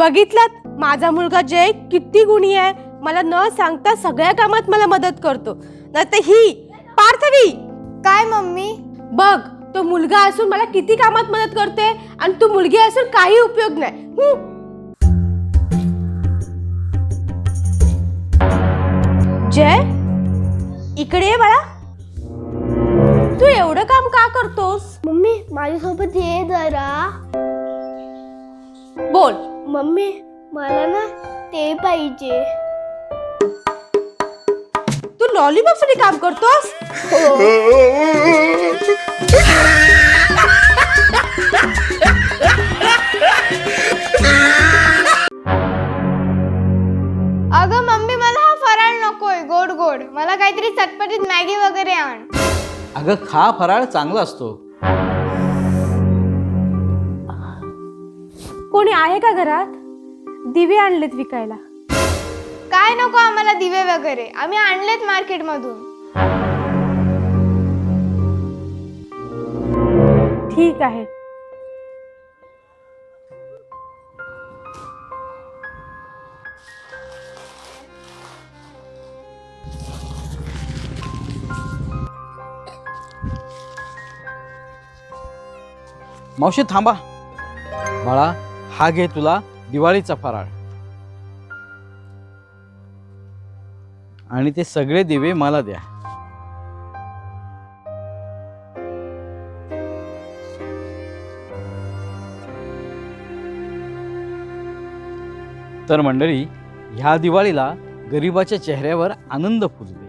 बघितलात माझा मुलगा जय किती गुणी आहे. मला न सांगता सगळ्या कामात मला मदत करतो. नाहीतर ही पार्थवी. काय मम्मी? बघ तो मुलगा असून मला किती कामात मदत करते आणि तू मुलगी असून काही उपयोग नाही. जय इकडे ये बाळा. तू एवढं काम का करतोस? मम्मी माझ्यासोबत ये जरा. बोल. मम्मी मला ना ते पाहिजे. तू लॉलीपॉप साठी काम करतोस? अगं मम्मी मला हा फराळ नकोय गोड गोड. मला काहीतरी चटपटीत मॅगी वगैरे आण. अगं खा, फराळ चांगला असतो. कोणी आहे का घरात? दिवे आणलेत विकायला. काय नको आम्हाला दिवे वगैरे, आम्ही आणलेत मार्केट मधून. ठीक आहे. मावशी थांबा. बाळा हा घे तुला दिवाळीचा फराळ. आणि ते सगळे दिवे मला द्या. तर मंडळी ह्या दिवाळीला गरिबाच्या चेहऱ्यावर आनंद फुलले.